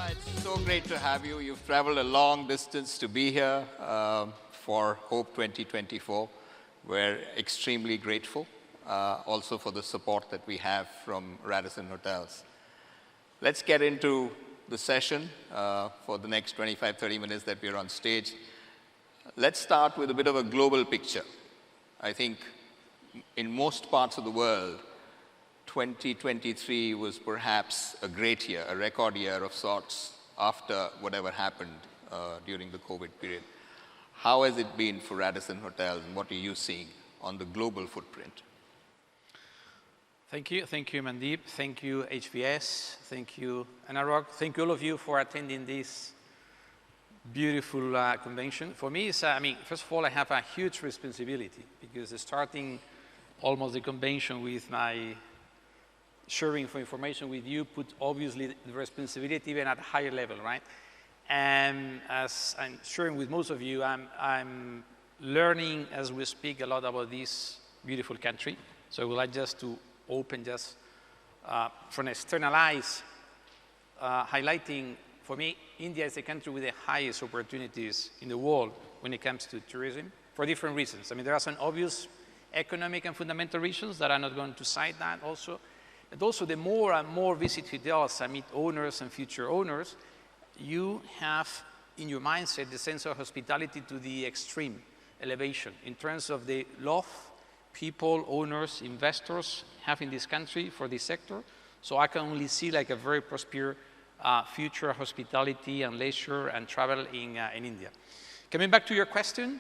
It's so great to have you. You've traveled a long distance to be here for Hope 2024. We're extremely grateful also for the support that we have from Radisson Hotels. Let's get into the session for the next 25-30 minutes that we're on stage. Let's start with a bit of a global picture. I think in most parts of the world, 2023 was perhaps a great year, a record year of sorts after whatever happened during the COVID period. How has it been for Radisson Hotels, and what are you seeing on the global footprint? Thank you, Mandeep. Thank you, HVS. Thank you, ANAROCK. Thank you all of you for attending this beautiful convention. For me, it's, first of all, I have a huge responsibility because starting almost the convention with my sharing for information with you put obviously the responsibility even at a higher level, right? And as I'm sharing with most of you, I'm learning as we speak a lot about this beautiful country. So I would like just to open just from external eyes, highlighting for me, India is the country with the highest opportunities in the world when it comes to tourism for different reasons. I mean, there are some obvious economic and fundamental reasons that I'm not going to cite that also. But also the more and more visit hotels I meet owners and future owners, you have in your mindset the sense of hospitality to the extreme elevation in terms of the love people, owners, investors have in this country for this sector. So I can only see like a very prosperous future hospitality and leisure and travel in India. Coming back to your question,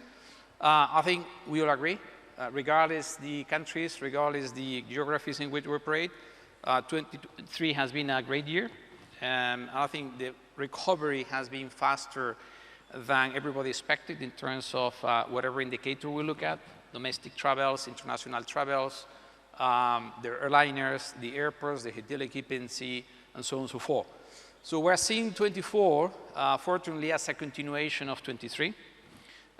I think we all agree, regardless the countries, regardless the geographies in which we operate, 2023 has been a great year. I think the recovery has been faster than everybody expected in terms of whatever indicator we look at, domestic travels, international travels, the airliners, the airports, the hotel occupancy, and so on and so forth. So we're seeing 24, fortunately, as a continuation of 23.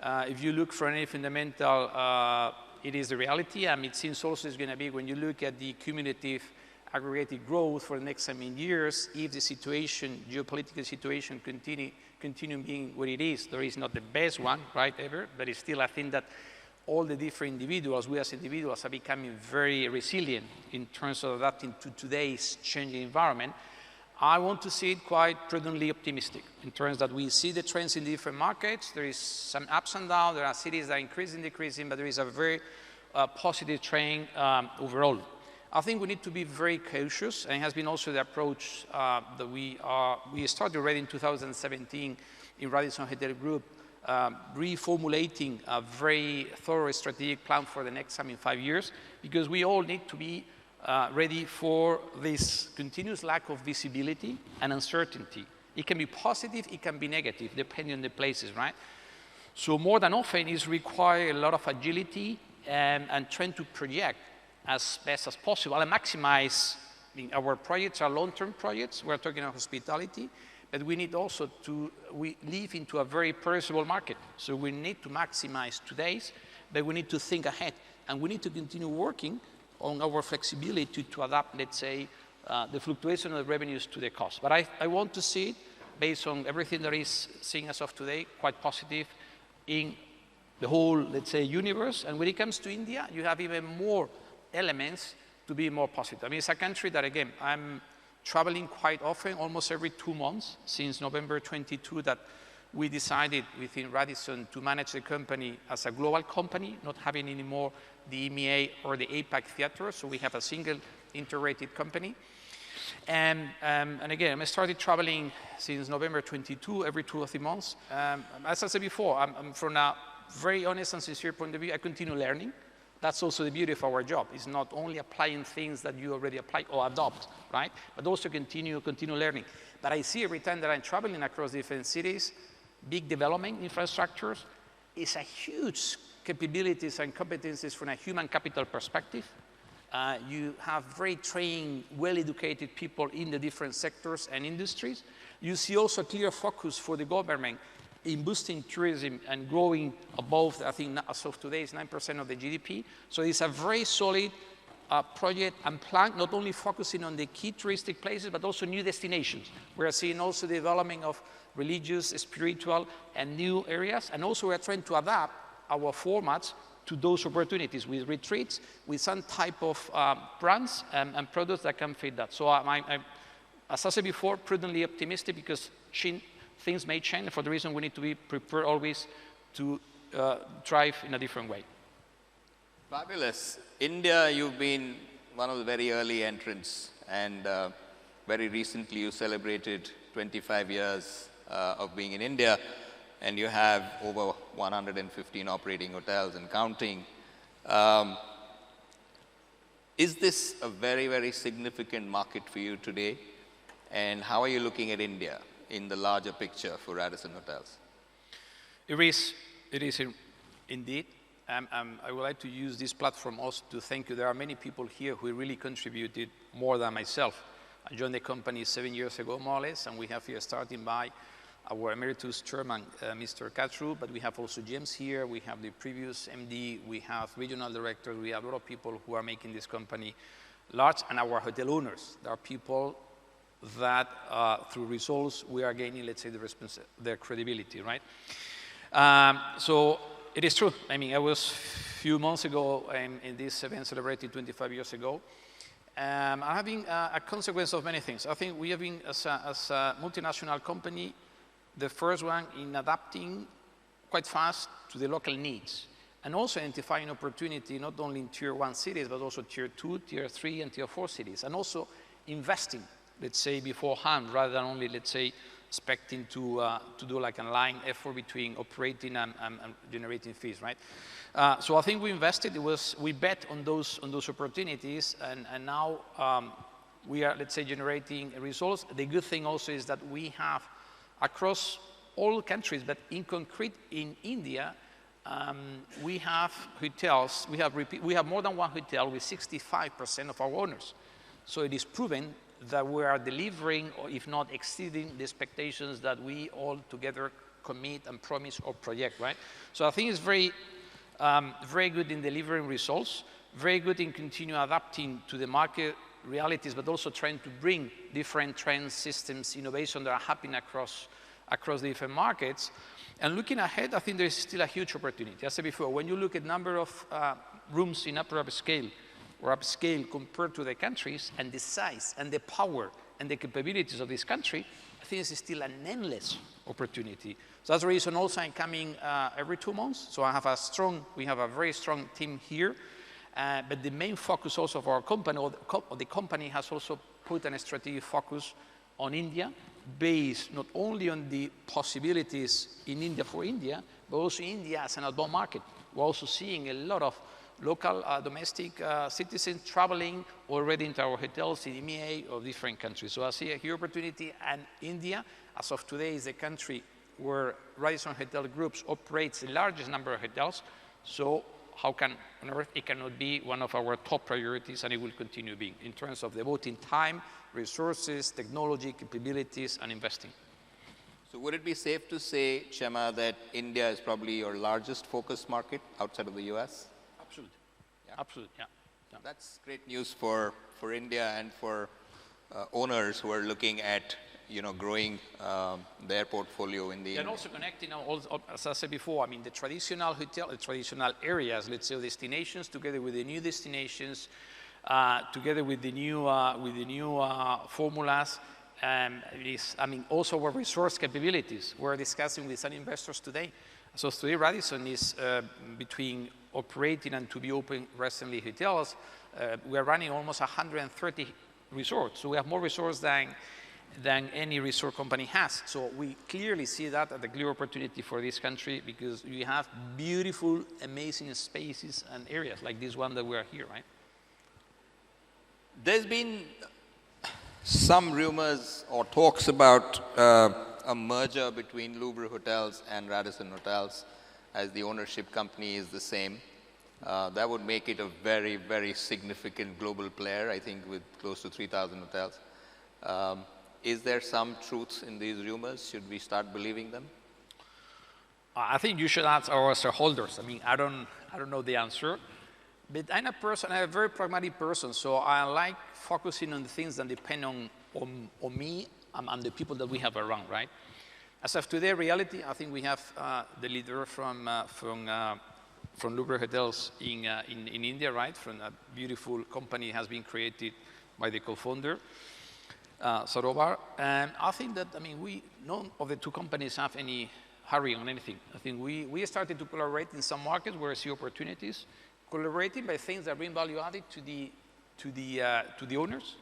If you look for any fundamental, it is the reality. It seems also it's going to be when you look at the cumulative aggregated growth for the next years, if the situation, geopolitical situation continue being what it is, there is not the best one, right, ever, but it's still, I think that all the different individuals, we as individuals are becoming very resilient in terms of adapting to today's changing environment. I want to see it quite prudently optimistic in terms that we see the trends in different markets. There is some ups and downs. There are cities that are increasing, decreasing, but there is a very positive trend overall. I think we need to be very cautious, and it has been also the approach that we started already in 2017 in Radisson Hotel Group, reformulating a very thorough strategic plan for the next 5 years, because we all need to be ready for this continuous lack of visibility and uncertainty. It can be positive, it can be negative, depending on the places, right? So more than often, it requires a lot of agility and trying to project as best as possible and maximize. Our projects are long-term projects. We're talking about hospitality, but we need also we live into a very perishable market. So we need to maximize today's, but we need to think ahead, and we need to continue working on our flexibility to adapt, let's say, the fluctuation of the revenues to the cost. But I want to see it, based on everything that is seen as of today, quite positive in the whole, let's say, universe. And when it comes to India, you have even more elements to be more positive. I mean, it's a country that, again, I'm traveling quite often, almost every 2 months, since November 22, that we decided within Radisson to manage the company as a global company, not having anymore the EMEA or the APAC theater, so we have a single integrated company. And again, I started traveling since November 22, every 2 or 3 months. As I said before, I'm from a very honest and sincere point of view, I continue learning. That's also the beauty of our job. It's not only applying things that you already apply or adopt, right? But also continue learning. But I see every time that I'm traveling across different cities, big development infrastructures is a huge capabilities and competencies from a human capital perspective. You have very trained, well-educated people in the different sectors and industries. You see also a clear focus for the government in boosting tourism and growing above, I think as of today, is 9% of the GDP. So it's a very solid project and plan, not only focusing on the key touristic places, but also new destinations. We are seeing also the development of religious, spiritual, and new areas. And also we are trying to adapt our formats to those opportunities with retreats, with some type of brands and products that can fit that. So as I said before, prudently optimistic because things may change. For the reason we need to be prepared always to thrive in a different way. Fabulous. India, you've been one of the very early entrants, and very recently you celebrated 25 years of being in India, and you have over 115 operating hotels and counting. Is this a very, very significant market for you today? And how are you looking at India in the larger picture for Radisson Hotels? It is indeed. I would like to use this platform also to thank you. There are many people here who really contributed more than myself. I joined the company 7 years ago, more or less, and we have here starting by our emeritus chairman, Mr. Katru, but we have also James here, we have the previous MD, we have regional directors, we have a lot of people who are making this company large, and our hotel owners. There are people that through results we are gaining, let's say, their credibility, right? So it is true. I mean, I was a few months ago in this event celebrated 25 years ago. Having a consequence of many things. I think we have been, as a multinational company, the first one in adapting quite fast to the local needs and also identifying opportunity not only in tier 1 cities, but also tier 2, tier 3, and tier 4 cities, and also investing, let's say, beforehand, rather than only, let's say, expecting to do like a line effort between operating and generating fees, right? So I think we invested, we bet on those opportunities, and now we are, let's say, generating results. The good thing also is that we have, across all countries, but in concrete in India, we have hotels, we have more than one hotel with 65% of our owners. So it is proven that we are delivering, or if not exceeding, the expectations that we all together commit and promise or project, right? So I think it's very good in delivering results, very good in continue adapting to the market realities, but also trying to bring different trends, systems, innovation that are happening across the different markets. And looking ahead, I think there is still a huge opportunity. As I said before, when you look at number of rooms in upper upscale or upscale compared to the countries and the size and the power and the capabilities of this country, I think it's still an endless opportunity. So that's the reason also I'm coming every 2 months. So we have a very strong team here. But the main focus also of our company, or the company has also put a strategic focus on India, based not only on the possibilities in India for India, but also India as an outbound market. We're also seeing a lot of local domestic citizens traveling already into our hotels in EMEA or different countries. So I see a huge opportunity, and India, as of today, is the country where Radisson Hotel Groups operates the largest number of hotels. So how can on earth it cannot be one of our top priorities, and it will continue being in terms of devoting time, resources, technology, capabilities, and investing. So would it be safe to say, Chema, that India is probably your largest focus market outside of the US? Absolutely. Yeah. Absolutely, yeah. Yeah. That's great news for India and for owners who are looking at, growing their portfolio in the... And also connecting, as I said before, I mean, the traditional hotel, the traditional areas, let's say destinations, together with the new destinations, together with the new formulas, also our resource capabilities. We're discussing with some investors today. So today Radisson is between operating and to be open recently hotels. We are running almost 130 resorts. So we have more resorts than any resort company has. So we clearly see that as a clear opportunity for this country, because we have beautiful, amazing spaces and areas like this one that we are here, right? There's been some rumors or talks about a merger between Louvre Hotels and Radisson Hotels, as the ownership company is the same. That would make it a very, very significant global player, I think, with close to 3,000 hotels. Is there some truth in these rumors? Should we start believing them? I think you should ask our shareholders. I mean, I don't know the answer, But I'm a very pragmatic person, so I like focusing on the things that depend on me and the people that we have around, right? As of today, reality, I think we have the leader from Luber Hotels in India, right? From a beautiful company has been created by the co-founder, Sarovar. And I think that, I mean, none of the two companies have any hurry on anything. I think we started to collaborate in some markets where I see opportunities, collaborating by things that bring value added to the owners.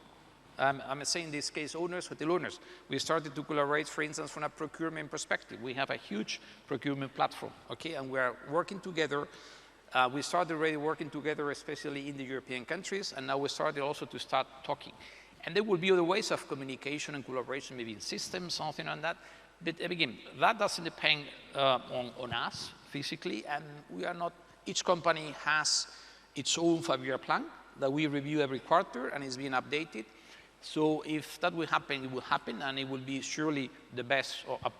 I'm saying in this case owners, hotel owners. We started to collaborate, for instance, from a procurement perspective. We have a huge procurement platform, okay, and we are working together. We started already working together, especially in the European countries, and now we started also to start talking. And there will be other ways of communication and collaboration, maybe in systems, something like that. But again, that doesn't depend on us physically, and we are not, each company has its own 5-year plan that we review every quarter and is being updated. So if that will happen, it will happen, and it will be surely the best or a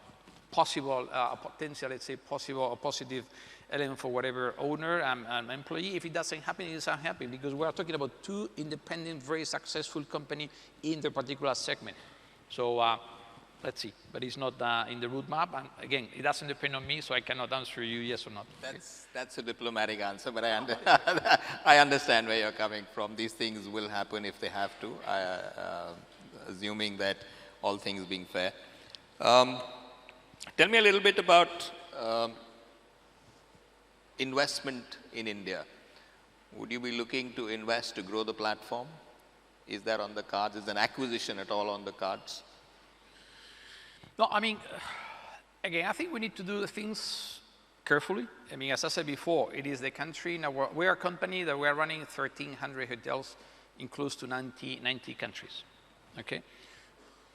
possible, a potential, let's say, possible or positive element for whatever owner and employee. If it doesn't happen, it doesn't happen, because we are talking about two independent, very successful companies in the particular segment. So let's see, but it's not in the roadmap. And again, it doesn't depend on me, so I cannot answer you yes or not. That's a diplomatic answer, but I understand where you're coming from. These things will happen if they have to, assuming that all things being fair. Tell me a little bit about investment in India. Would you be looking to invest to grow the platform? Is that on the cards? Is an acquisition at all on the cards? No, I mean, again, I think we need to do the things carefully. I mean, as I said before, it is the country. Now we are a company that we are running 1,300 hotels in close to 90 countries, okay?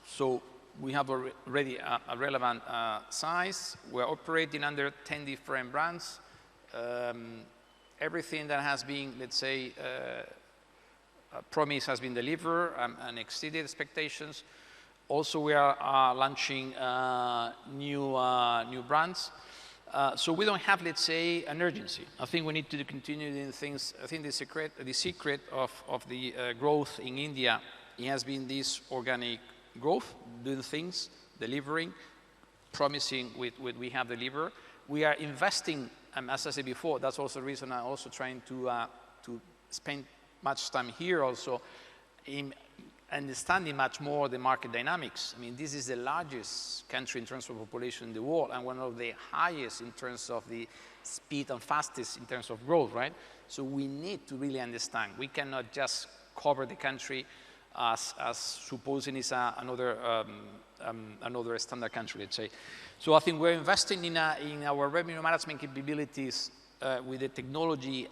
So we have already a relevant size. We're operating under 10 different brands. Everything that has been, let's say, promise has been delivered and exceeded expectations. Also, we are launching new brands. So we don't have, let's say, an urgency. I think we need to continue doing things. I think the secret of the growth in India, it has been this organic growth, doing things, delivering, promising with what we have delivered. We are investing, as I said before, that's also the reason I'm also trying to spend much time here also in understanding much more the market dynamics. I mean, this is the largest country in terms of population in the world, and one of the highest in terms of the speed and fastest in terms of growth, right? So we need to really understand. We cannot just cover the country as supposing it's another standard country, let's say. So I think we're investing in our revenue management capabilities with the technology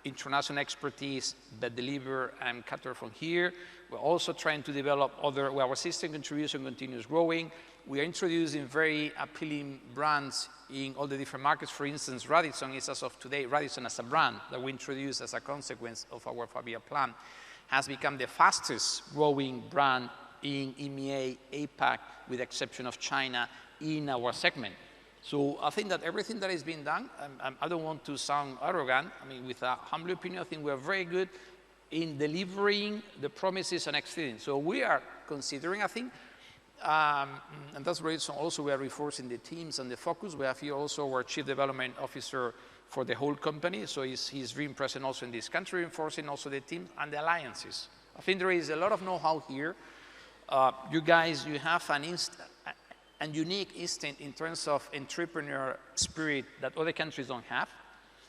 international expertise that deliver and cater from here. We're also trying to develop our system contribution continues growing. We are introducing very appealing brands in all the different markets. For instance, Radisson is, as of today, Radisson as a brand that we introduced as a consequence of our 5-year plan, has become the fastest growing brand in EMEA, APAC, with the exception of China, in our segment. So I think that everything that is being done, I don't want to sound arrogant, I mean, with a humble opinion, I think we are very good in delivering the promises and exceeding. So we are considering, I think, and that's the reason also we are reinforcing the teams and the focus. We have here also our Chief Development Officer for the whole company, so he's really present also in this country, reinforcing also the team and the alliances. I think there is a lot of know-how here. You guys, you have an unique instinct in terms of entrepreneur spirit that other countries don't have.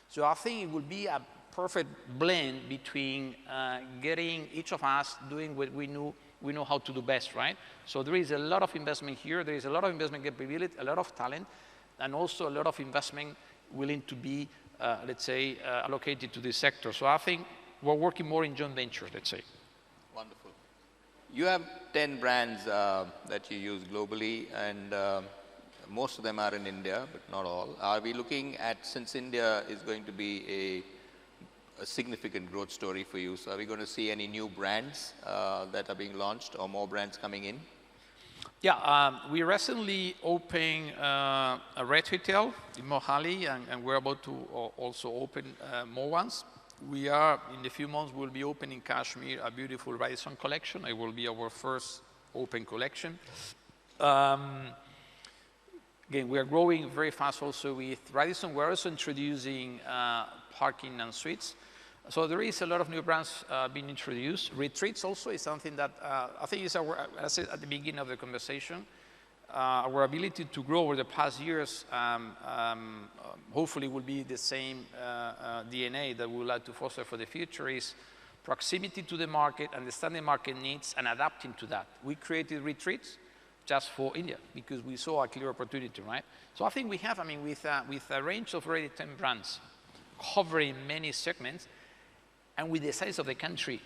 So I think it will be a perfect blend between getting each of us doing what we know how to do best, right? So there is a lot of investment here. There is a lot of investment capability, a lot of talent, and also a lot of investment willing to be, let's say, allocated to this sector. So I think we're working more in joint ventures, let's say. Wonderful. You have 10 brands that you use globally, and most of them are in India, but not all. Are we looking at, since India is going to be a significant growth story for you, so are we going to see any new brands that are being launched or more brands coming in? Yeah, we recently opened a Red Hotel in Mohali, and we're about to also open more ones. We are, in a few months, we'll be opening Kashmir, a beautiful Radisson collection. It will be our first open collection. Again, we are growing very fast also with Radisson. We're also introducing parking and suites. So there is a lot of new brands being introduced. Retreats also is something that I think is our, as I said at the beginning of the conversation, our ability to grow over the past years hopefully will be the same DNA that we would like to foster for the future is proximity to the market, understanding market needs, and adapting to that. We created retreats just for India because we saw a clear opportunity, right? So I think we have, I mean, with a range of already 10 brands covering many segments, and with the size of the country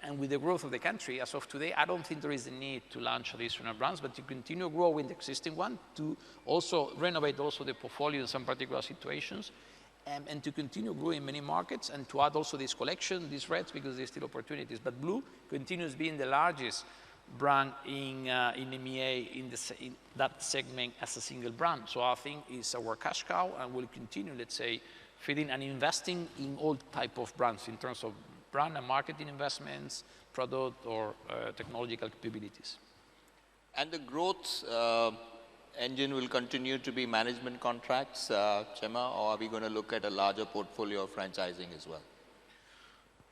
and with the growth of the country, as of today, I don't think there is a need to launch additional brands, but to continue growing the existing one, to also renovate also the portfolio in some particular situations, and to continue growing many markets, and to add also this collection, these reds, because there's still opportunities. But Blue continues being the largest brand in EMEA in that segment as a single brand. So I think it's our cash cow, and we'll continue, let's say, feeding and investing in all type of brands in terms of brand and marketing investments, product or technological capabilities. And the growth engine will continue to be management contracts, Chema, or are we going to look at a larger portfolio of franchising as well?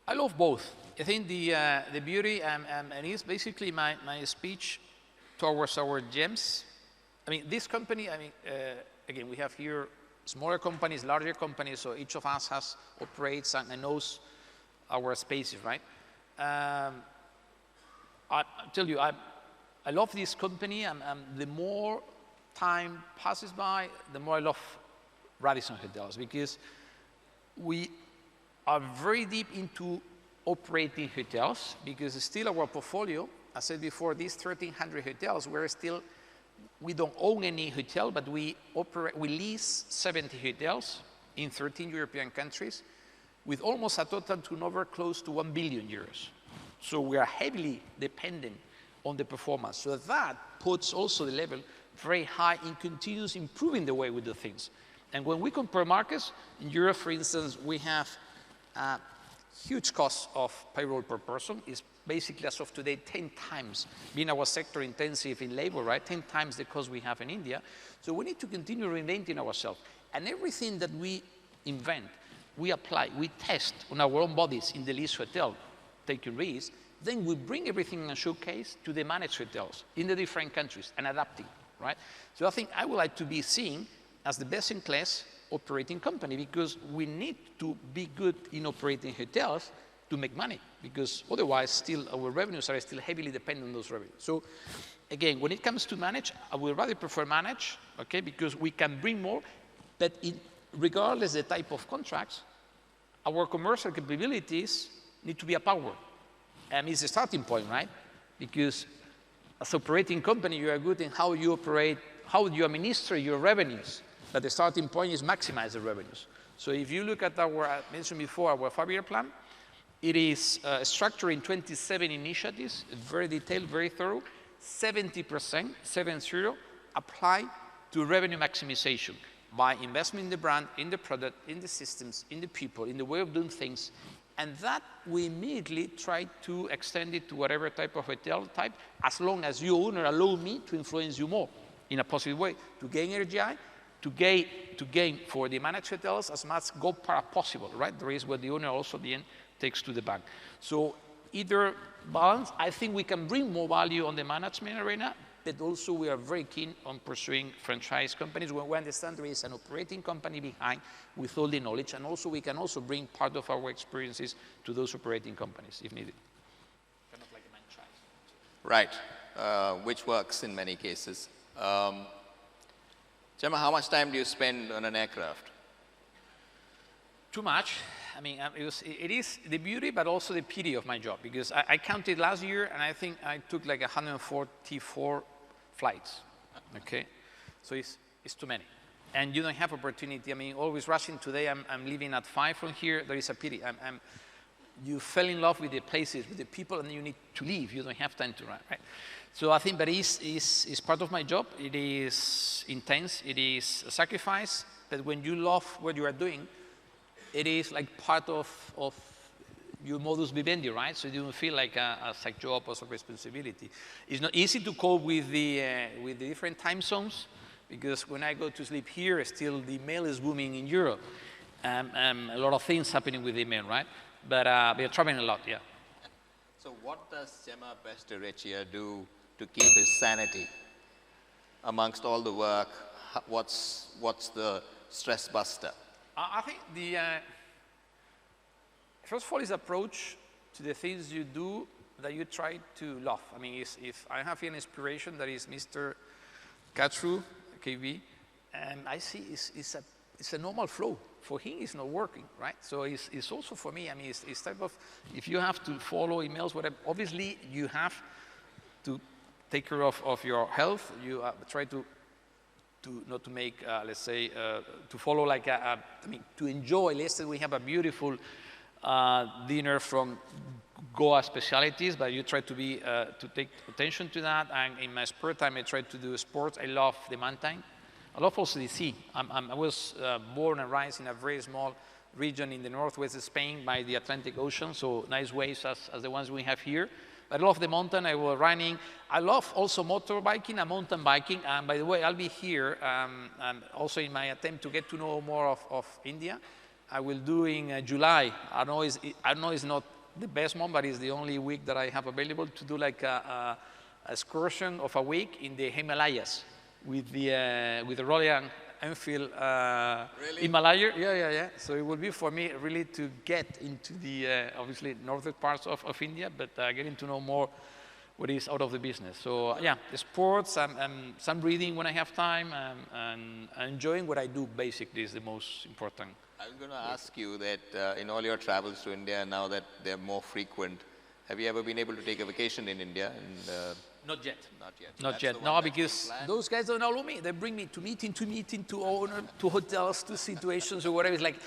I love both. I think the beauty, and it's basically my speech towards our gems. I mean, this company, I mean, again, we have here smaller companies, larger companies, so each of us operates and knows our spaces, right? I tell you, I love this company, and the more time passes by, the more I love Radisson Hotels, because we are very deep into operating hotels, because still our portfolio, I said before, these 1,300 hotels, we don't own any hotel, but we lease 70 hotels in 13 European countries with almost a total turnover close to 1 billion euros. So we are heavily dependent on the performance. So that puts also the level very high in continuous improving the way we do things. And when we compare markets, in Europe, for instance, we have a huge cost of payroll per person. Is basically, as of today, 10 times, being our sector intensive in labor, right? 10 times the cost we have in India. So we need to continue reinventing ourselves. And everything that we invent, we apply, we test on our own bodies in the leased hotel, taking risks. Then we bring everything in a showcase to the managed hotels in the different countries and adapting, right? So I think I would like to be seen as the best in class operating company, because we need to be good in operating hotels to make money, because otherwise still our revenues are still heavily dependent on those revenues. So again, when it comes to manage, I would rather prefer manage, okay, because we can bring more, but regardless the type of contracts, our commercial capabilities need to be a power. And it's the starting point, right? Because as an operating company, you are good in how you operate, how you administer your revenues, but the starting point is maximize the revenues. So if you look at our, I mentioned before, our 5-year plan, it is structured in 27 initiatives, very detailed, very thorough. 70%, 70, apply to revenue maximization by investment in the brand, in the product, in the systems, in the people, in the way of doing things. And that we immediately try to extend it to whatever type of hotel type, as long as you owner allow me to influence you more in a positive way, to gain RGI, to gain for the managed hotels as much gold as possible, right? There is what the owner also at the end takes to the bank. So either balance, I think we can bring more value on the management arena, but also we are very keen on pursuing franchise companies when we understand there is an operating company behind with all the knowledge, and also we can also bring part of our experiences to those operating companies if needed. Kind of like a franchise. Right, which works in many cases. Chema, how much time do you spend on an aircraft? Too much. I mean, it is the beauty, but also the pity of my job, because I counted last year, and I think I took like 144 flights, okay? So it's too many. And you don't have opportunity. I mean, always rushing. Today, I'm leaving at 5 from here. There is a pity. You fell in love with the places, with the people, and you need to leave. You don't have time to run, right? So I think that is part of my job. It is intense. It is a sacrifice. But when you love what you are doing, it is like part of your modus vivendi, right? So you don't feel like a job or a responsibility. It's not easy to cope with the different time zones, because when I go to sleep here, still the mail is booming in Europe. A lot of things happening with email, right? But we are traveling a lot, yeah. So what does Chema Basterrechea do to keep his sanity amongst all the work? What's the stress buster? I think the first of all is approach to the things you do that you try to love. I mean, if I have an inspiration that is Mr. Katru, KB, and I see it's a normal flow. For him, it's not working, right? So it's also for me, I mean, it's type of, if you have to follow emails, whatever, obviously you have to take care of your health. You try to not to make, let's say, to follow like I mean, to enjoy. Yesterday we have a beautiful dinner from Goa specialties, but you try to be, to take attention to that. And in my spare time, I try to do sports. I love the mountain. I love also the sea. I was born and raised in a very small region in the northwest of Spain by the Atlantic Ocean, so nice waves as the ones we have here. I love the mountain. I was running. I love also motorbiking and mountain biking. And by the way, I'll be here and also in my attempt to get to know more of India. I will do in July. I know it's not the best month, but it's the only week that I have available to do like a excursion of a week in the Himalayas with the Royal Enfield Really? Himalaya. Yeah. So it will be for me really to get into the obviously northern parts of India, but getting to know more what is out of the business. So yeah, the sports and some reading when I have time, and enjoying what I do basically is the most important. I was going to ask you that in all your travels to India, now that they're more frequent, have you ever been able to take a vacation in India? And, Not yet. Not yet. Not That's yet. the one No, that's because been planned? those guys don't know me. They bring me to meeting, to owner, to hotels, to situations or whatever. It's like,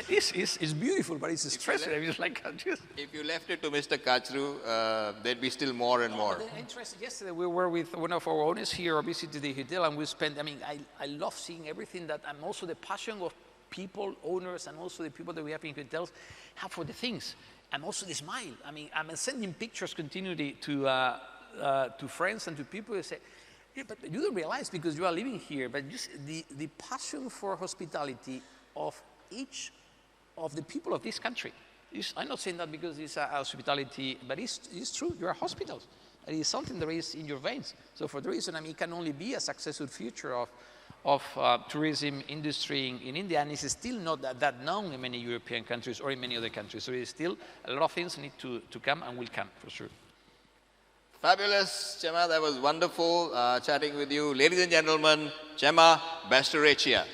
it's beautiful, but it's stressful. It's like, just. If you left it to Mr. Kachru, there'd be still more and more. Interesting. Yesterday we were with one of our owners here, visited the hotel, and we spent, I mean, I love seeing everything that, and also the passion of people, owners, and also the people that we have in hotels have for the things. And also the smile. I mean, I'm sending pictures continually to friends and to people who say, yeah, but you don't realize because you are living here, but just the passion for hospitality of each of the people of this country. I'm not saying that because it's a hospitality, but it's true. You are hospitals. It is something that is in your veins. So for the reason, I mean, it can only be a successful future of tourism industry in India, and it's still not that known in many European countries or in many other countries. So there's still a lot of things need to come and will come for sure. Fabulous, Chema. That was wonderful chatting with you. Ladies and gentlemen, Chema Basterrechea.